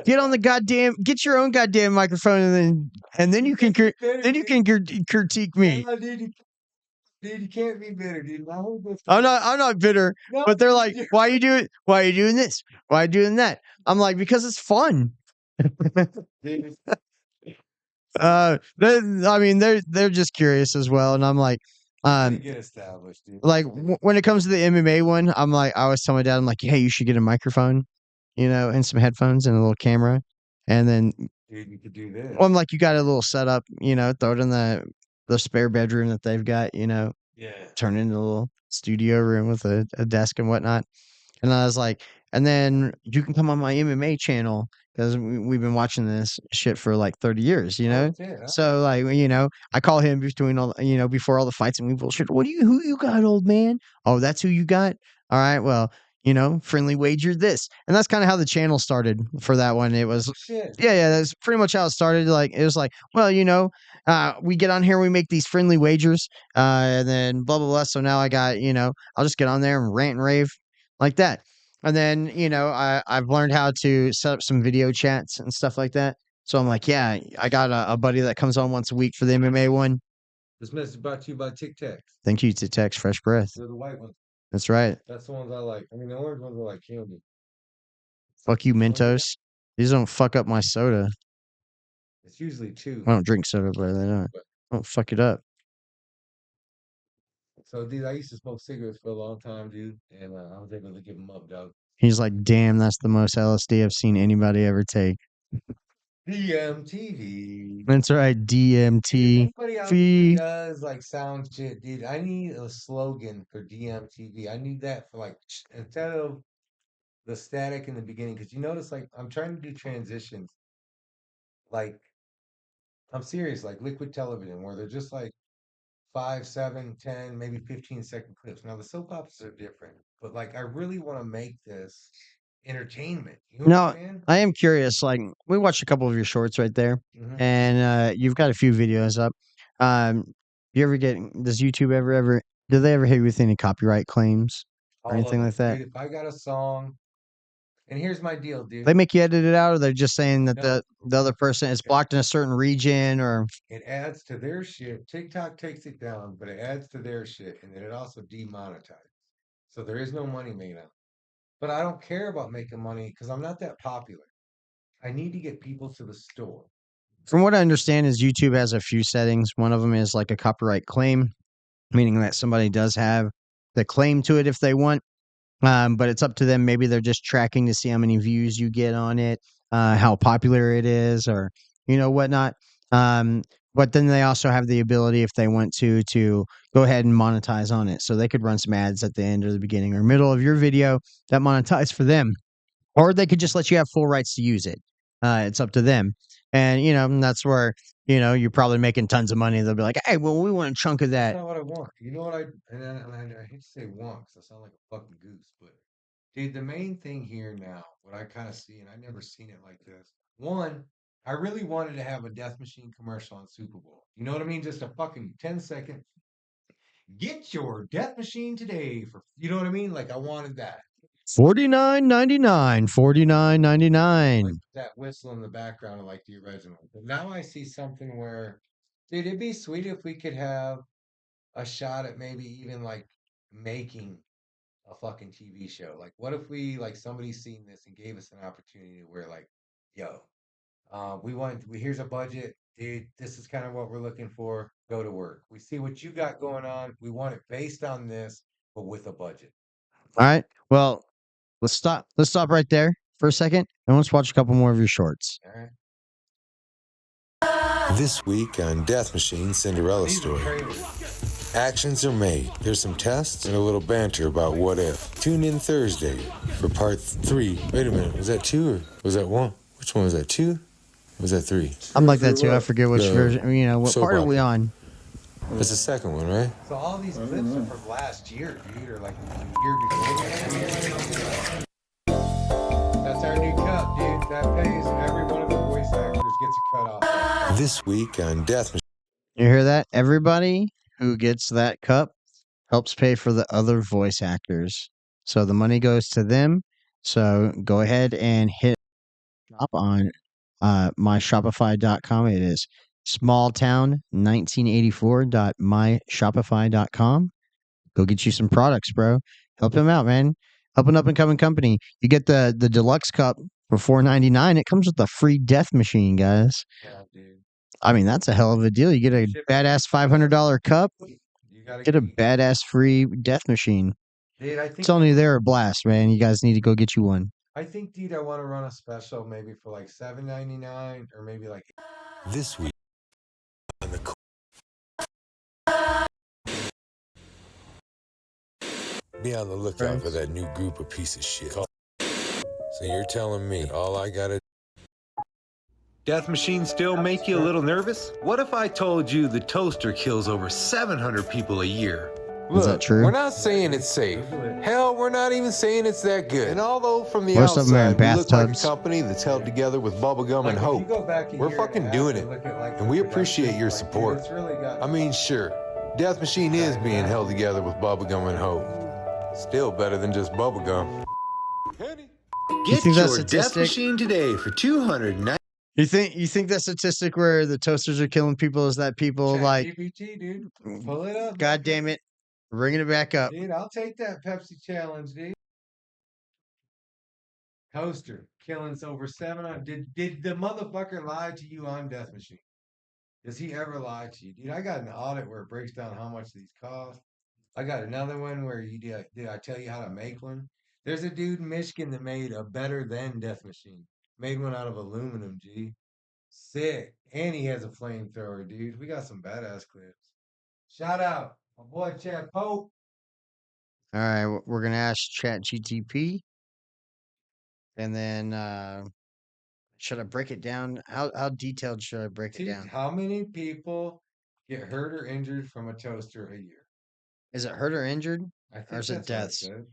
get your own goddamn microphone, and then you can critique me." No, dude, you can't be bitter, dude. I heard this. I'm not bitter, No, but they're like, dude, "Why you do it? Why are you doing this? Why are you doing that?" I'm like, "Because it's fun." dude, I mean, they're just curious as well, and I'm like, gotta um, get established, dude. like when it comes to the MMA one, I'm like, I always tell my dad, I'm like, "Hey, you should get a microphone, and some headphones and a little camera, and then." Dude, you could do this. Well, I'm like, "You got a little setup, throw it in the spare bedroom that they've got, Yeah. turn it into a little studio room with a desk and whatnot." And I was like, and then you can come on my MMA channel because we've been watching this shit for like 30 years, Oh, shit, huh? So like, I call him between before all the fights and we bullshit. Who you got, old man? Oh, that's who you got. All right, well, friendly wager this, and that's kind of how the channel started for that one. It was, Shit. yeah, that's pretty much how it started. Like it was like, well, we get on here, we make these friendly wagers, and then blah blah blah. So now I got, I'll just get on there and rant and rave like that. And then, I've learned how to set up some video chats and stuff like that. So I'm like, yeah, I got a buddy that comes on once a week for the MMA one. This message brought to you by Tic Tacs. Thank you to Tex Fresh Breath. They're the white ones. That's right. That's the ones I like. I mean, the orange ones are like killing me. Fuck you, Mentos. These don't fuck up my soda. It's usually 2. I don't drink soda, but they don't fuck it up. So, dude, I used to smoke cigarettes for a long time, dude, and I was able to give them up, dog. He's like, damn, that's the most LSD I've seen anybody ever take. DMTV. That's right, Anybody out there DMTV. does like sound shit, dude. I need a slogan for DMTV. I need that for like instead of the static in the beginning, because you notice like I'm trying to do transitions. Like I'm serious, like liquid television, where they're just like 5, 7, 10, maybe 15-second clips. Now the soap operas are different, but like I really want to make this entertainment. You Now, understand? I am curious. Like, we watched a couple of your shorts right there, Mhm. and you've got a few videos up. You ever get? Does YouTube ever? Do they ever hit you with any copyright claims or All of anything it. like that? Dude, if I got a song, and here's my deal, dude. They make you edit it out, or they're just saying that No. the other person is blocked in a certain region, or It adds to their shit. TikTok takes it down, but it adds to their shit, and then it also demonetizes. So there is no money made on it. But I don't care about making money because I'm not that popular. I need to get people to the store. from what I understand, is YouTube has a few settings. One of them is like a copyright claim, meaning that somebody does have the claim to it if they want. But it's up to them. Maybe they're just tracking to see how many views you get on it, how popular it is, or whatnot. But then they also have the ability, if they want to go ahead and monetize on it. So they could run some ads at the end or the beginning or middle of your video that monetize for them, or they could just let you have full rights to use it. It's up to them. And that's where you're probably making tons of money. They'll be like, hey, well, we want a chunk of That's that. not what I want. You know what I hate to say want because I sound like a fucking goose, but dude, the main thing here now, what I kind of see, and I never seen it like this. One, I really wanted to have a Death Machine commercial on Super Bowl. You know what I mean? Just a fucking 10-second. Get your Death Machine today for you know what I mean? Like I wanted that. $49.99, $49.99. Like that whistle in the background of like the original. But now I see something where, dude, it'd be sweet if we could have a shot at maybe even like making a fucking TV show. Like, what if we like somebody's seen this and gave us an opportunity where like, yo, here's a budget, dude. This is kind of what we're looking for. Go to work. We see what you got going on. We want it based on this, but with a budget. All right. Well, let's stop right there for a second, and let's watch a couple more of your shorts. All right. This week on Death Machine Cinderella These are Story. trailers. Actions are made. There's some tests and a little banter about what if. Tune in Thursday for part 3. Wait a minute, was that 2 or was that 1? Which one was that, 2? Or was that 3? I'm like that too. I forget which The version. What soap part are we opera. on? That's the second one, right? So all these clips are from last year, dude, or like the year before. That's our new cup, dude. That pays every one of the voice actors gets a cut off. This week on Death Machine. You hear that? Everybody who gets that cup helps pay for the other voice actors. So the money goes to them. So go ahead and hit shop on myshopify.com. It is smalltown1984.myshopify.com. Go get you some products, bro. Help him out, man. Help an up and coming company. You get the deluxe cup for $4.99. It comes with a free death machine, guys. Yeah, dude. I mean, that's a hell of a deal. You get a badass $500 cup, You gotta get a badass free death machine. Dude, I I'm think telling you, they're a blast, man. You guys need to go get you one. dude, I want to run a special maybe for like $7.99 or maybe like This week on the be on the lookout for that new group of piece of shit. So you're telling me all I gotta Death machines still make you a little nervous? What if I told you the toaster kills over 700 people a year? Is that true? We're not saying it's safe. Hell, we're not even saying it's that good. And although from the Most of them are in outside we look like a bathtubs. company that's held together with bubblegum and if you hope, go back a we're year fucking and a half doing and it. look at, like, And the we production, appreciate your like, dude, support. it's really got I mean, sure, Death Machine is being held together with bubblegum and hope. Still better than just bubblegum. Get think that's your Death statistic? machine today for $290. You think that statistic where the toasters are killing people is that people like GPT, dude. Pull it up. God damn it, bringing it back up. Dude, I'll take that Pepsi challenge, dude. Toaster killing over 700. Did the motherfucker lie to you on Death Machine? Does he ever lie to you? Dude, I got an audit where it breaks down how much these cost. I got another one where did I tell you how to make one? There's a dude in Michigan that made a better than Death Machine. Made one out of aluminum, G. Sick. And he has a flamethrower, dude. We got some badass clips. Shout out my boy Chad Pope. All right, we're gonna ask Chat GTP, and then should I break it down? How detailed should I break it Dude, down? how many people get hurt or injured from a toaster a year? Is it hurt or injured, I or think is it that's what I deaths? said.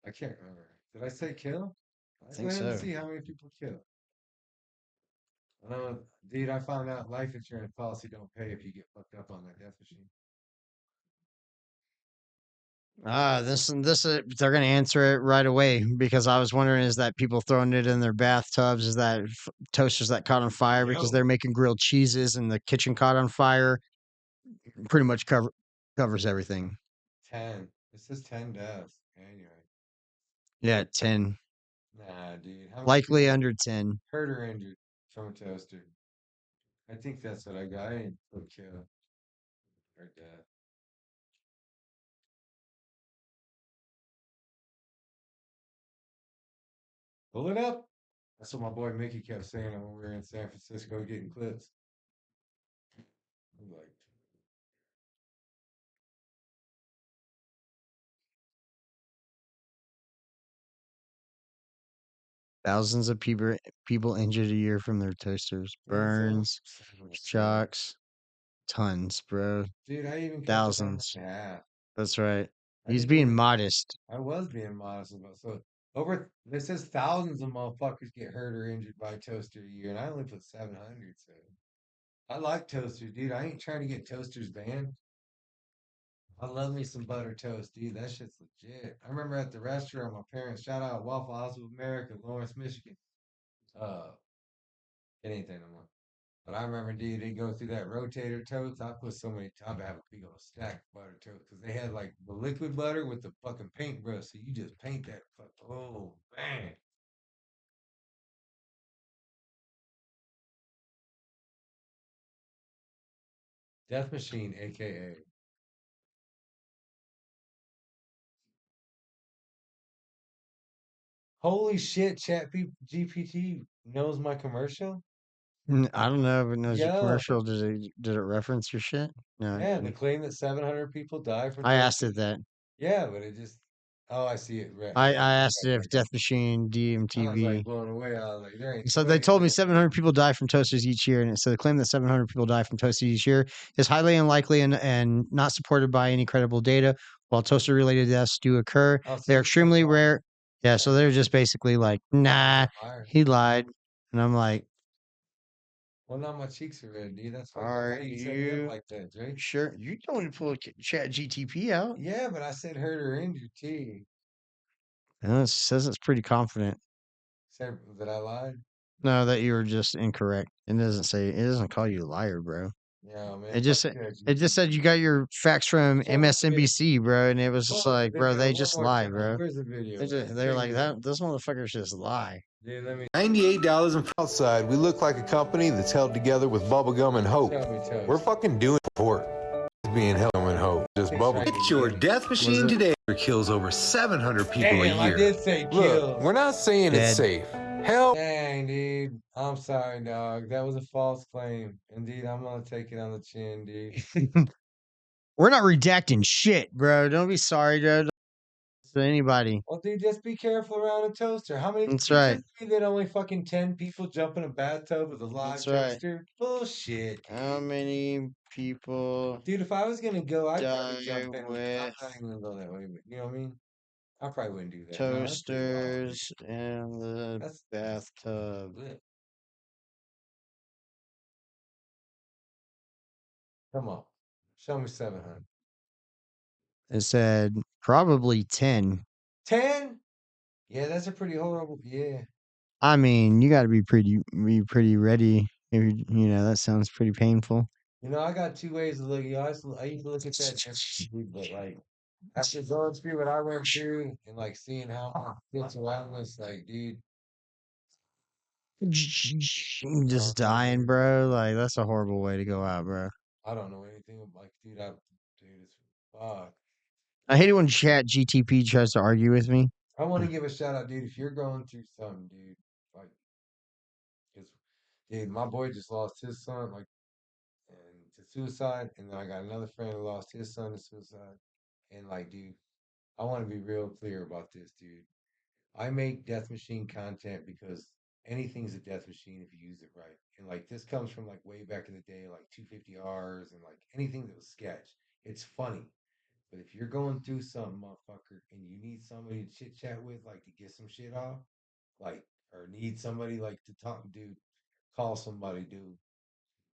I can't remember. Did I say kill? I Let's go think ahead and so. see how many people kill. Dude, I found out life insurance policy don't pay if you get fucked up on that death machine. They're gonna answer it right away because I was wondering, is that people throwing it in their bathtubs? Is that toasters that caught on fire because Yo. they're making grilled cheeses and the kitchen caught on fire? Pretty much covers everything. 10. It says 10 deaths annually. Yeah, 10. Nah, dude. How many Likely people under 10. hurt or injured from a toaster? I think that's what I got. I ain't put kill or death. Pull it up. That's what my boy Mickey kept saying when we were in San Francisco getting clips. I'm like, Thousands of people injured a year from their toasters. Burns, shocks, tons, bro. dude, I even cut that down Thousands. to half. That's right. I He's didn't being even. modest. I was being modest about so over. This says thousands of motherfuckers get hurt or injured by toaster a year, and I only put 700. So I like toasters, dude. I ain't trying to get toasters banned. I love me some butter toast, dude. That shit's legit. I remember at the restaurant, my parents shout out Waffle House of America, Lawrence, Michigan. Uh, it ain't there no more. But I remember, dude, they go through that rotator toast. I put so many. I have a big old stack of butter toast because they had like the liquid butter with the fucking paintbrush. So you just paint that. Oh, man. Death Machine, aka. Holy shit, GPT knows my commercial? I don't know if it knows your Yo. commercial. Did it reference your shit? No. Yeah, the claim that 700 people die from I asked toaster. it that. Yeah, but it just. Oh, I see it. I Right, asked it if right. Death Machine, I was like DMTV. blown away. I was like, there ain't So no way they it's told me gonna. 700 people die from toasters each year, and it said the claim that 700 people die from toasters each year is highly unlikely and not supported by any credible data. While toaster-related deaths do occur, Oh, see, they're this one's extremely lying. rare. Yeah, so they're just basically like, nah, Liar. he lied, and I'm like, Well, now my cheeks are red, dude. That's are why you set me up you like that, Drake. sure? You don't want to pull Chat GTP out? Yeah, but I said hurt or injured too. No, it says it's pretty confident. Said that I lied. No, that you were just incorrect. It doesn't say. It doesn't call you a liar, bro. Yeah, man. It Fuck just said. that, It just said you got your facts from Show me the video. MSNBC, bro, and it was Pull just up the like, bro, video they one just more lie, time. bro. Where's the video? They're Check like this that. out. Those motherfuckers just lie. Dude, let me $98 and outside, we look like a company that's held together with bubblegum and hope. show me toast. We're fucking doing it for it. Being held and hope. Just bubble. It's your death machine today. Kills over 700 people Damn, a year. I did say kill. Look, we're not saying Dead. it's safe. Hell. Dang, dude. I'm sorry, dog. That was a false claim. Indeed, I'm gonna take it on the chin, dude. We're not redacting shit, bro. Don't be sorry, bro. To anybody. Well, dude, just be careful around a toaster. How many? That's You right. telling me that only fucking 10 people jump in a bathtub with a live That's right. toaster? Bullshit. How many people Dude, if I was gonna go, I'd probably die jump in. I'm with not even gonna go that way, but you know what I mean? I probably wouldn't do that. No, that's pretty wild. toasters in the That's bathtub? lit. Come on, show me 700. It said probably 10. 10? Yeah, that's a pretty horrible. Yeah. I mean, you got to be pretty ready. That sounds pretty painful. You know, I got two ways to look. You know, I used to look at that differently, but like after going through what I went through and like seeing how it's around us, like, dude, Just dying, bro. Like that's a horrible way to go out, bro. I don't know anything. Like, dude, it's fuck. I hate it when Chat GTP tries to argue with me. I want to give a shout out, dude. If you're going through something, dude, like, 'cause, dude, my boy just lost his son, like, and to suicide, and then I got another friend who lost his son to suicide, and like, dude, I want to be real clear about this, dude. I make death machine content because anything's a death machine if you use it right. And like this comes from like way back in the day, like 250Rs and like anything that was sketch. It's funny. But if you're going through something, motherfucker, and you need somebody to chit chat with, like to get some shit off, like, or need somebody like to talk, dude, call somebody, dude.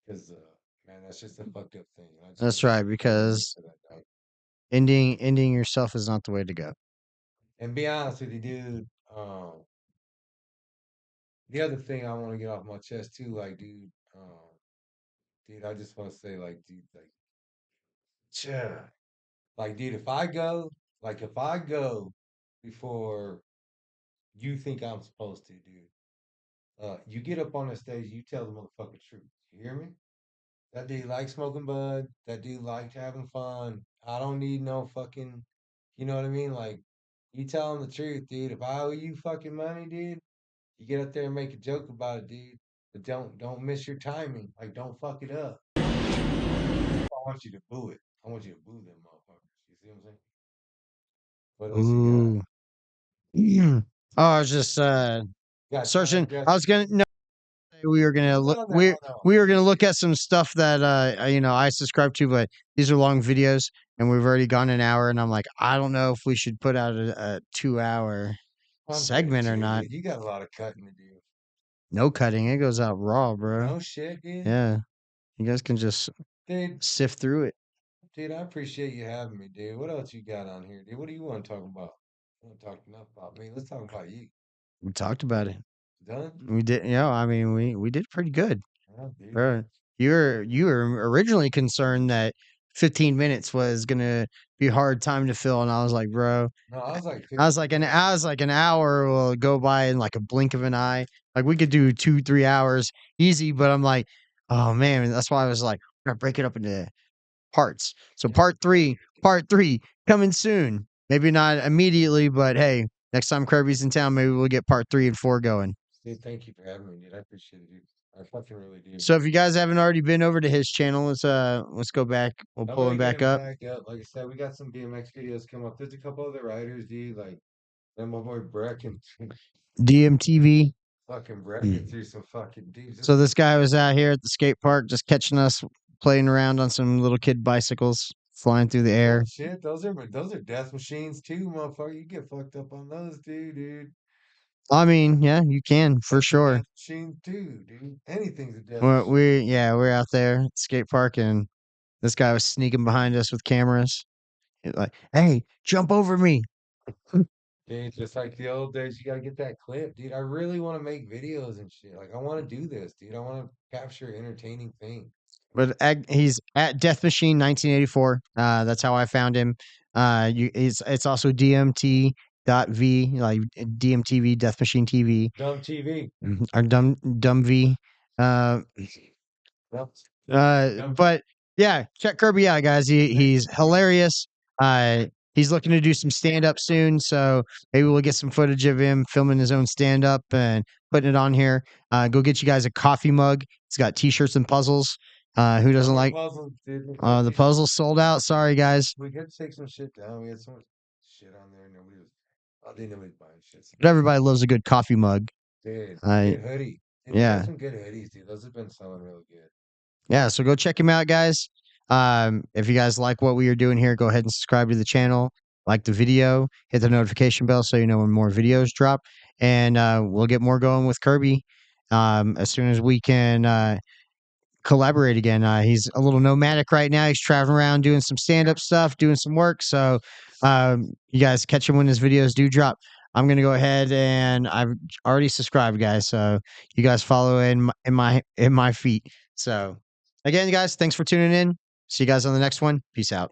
Because, man, that's just a fucked up thing. I just That's want right, to because for that, dog. ending yourself is not the way to go. And be honest with you, dude. The other thing I want to get off my chest too, like, dude, I just want to say, like, dude, like, yeah, like, dude, if I go before you think I'm supposed to, dude, you get up on the stage, you tell the motherfucking truth. You hear me? That dude likes smoking bud. That dude likes having fun. I don't need no fucking, you know what I mean? Like, you tell him the truth, dude. If I owe you fucking money, dude, you get up there and make a joke about it, dude. But don't miss your timing. Like, don't fuck it up. I want you to boo it. I want you to boo them motherfuckers. You see what I'm saying? What else you Ooh. Oh, I was just got? searching. Got I was gonna no, we were gonna look. We were gonna look at some stuff that I subscribe to, but these are long videos, and we've already gone an hour, and I'm like, I don't know if we should put out a 2 hour I'm pretty segment or sure, not. dude. You got a lot of cutting to do. No cutting. It goes out raw, bro. No shit, dude. Yeah. You guys can just Dude, sift through it. dude, I appreciate you having me, dude. What else you got on here, dude? What do you want to talk about? I don't talk enough about me. Let's talk about you. We talked about it. Done? We did, I mean, we did pretty good. Yeah, dude. Bro, you were originally concerned that 15 minutes was gonna be a hard time to fill, and I was like, bro, No, I was like, an hour will go by in like a blink of an eye. Like we could do 2-3 hours easy, but I'm like, oh man, that's why I was like, we're gonna break it up into parts. So part three coming soon. Maybe not immediately, but hey, next time Kirby's in town, maybe we'll get part 3 and 4 going. dude, thank you for having me, dude. I appreciate it, dude. I fucking really do. So if you guys haven't already been over to his channel, let's go back. We'll I'm pull gonna him get back up. back up. Like I said, we got some BMX videos come up. There's a couple other riders, dude. Like, and my boy Brecken, DMTV. fucking Brecken through some fucking dudes. So this guy was out here at the skate park just catching us playing around on some little kid bicycles flying through the air. Oh, shit, those are death machines too, motherfucker. You get fucked up on those too, dude. I mean, yeah, you can for sure. Death machine too, dude. Anything's a death We're, machine. we're out there at the skate park, and this guy was sneaking behind us with cameras. Like, hey, jump over me. Dude, just like the old days, you gotta get that clip, dude. I really want to make videos and shit. Like, I want to do this, dude. I want to capture entertaining things. But he's at Death Machine 1984. That's how I found him. It's also DMT.V, like DMTV, Death Machine TV, Dumb TV. or Dumb V. But yeah, check Kirby out, guys. He's hilarious. He's looking to do some stand up soon, so maybe we'll get some footage of him filming his own stand up and putting it on here. Go get you guys a coffee mug. It's got t-shirts and puzzles. Who doesn't like puzzles, dude? the puzzles sold out? Sorry, guys. We had to take some shit down. We had so much shit on there. Nobody was. I think nobody's buying shit. But everybody loves a good coffee mug. Dude, I- good hoodie. Dude, yeah. got some good hoodies, dude. Those have been selling really good. Yeah, so go check him out, guys. If you guys like what we are doing here, go ahead and subscribe to the channel, like the video, hit the notification bell so you know when more videos drop, and we'll get more going with Kirby as soon as we can collaborate again. He's a little nomadic right now. He's traveling around doing some stand-up stuff, doing some work. So you guys catch him when his videos do drop. I'm gonna go ahead and I've already subscribed, guys. So you guys follow in my feet. So again, guys, thanks for tuning in. See you guys on the next one. Peace out.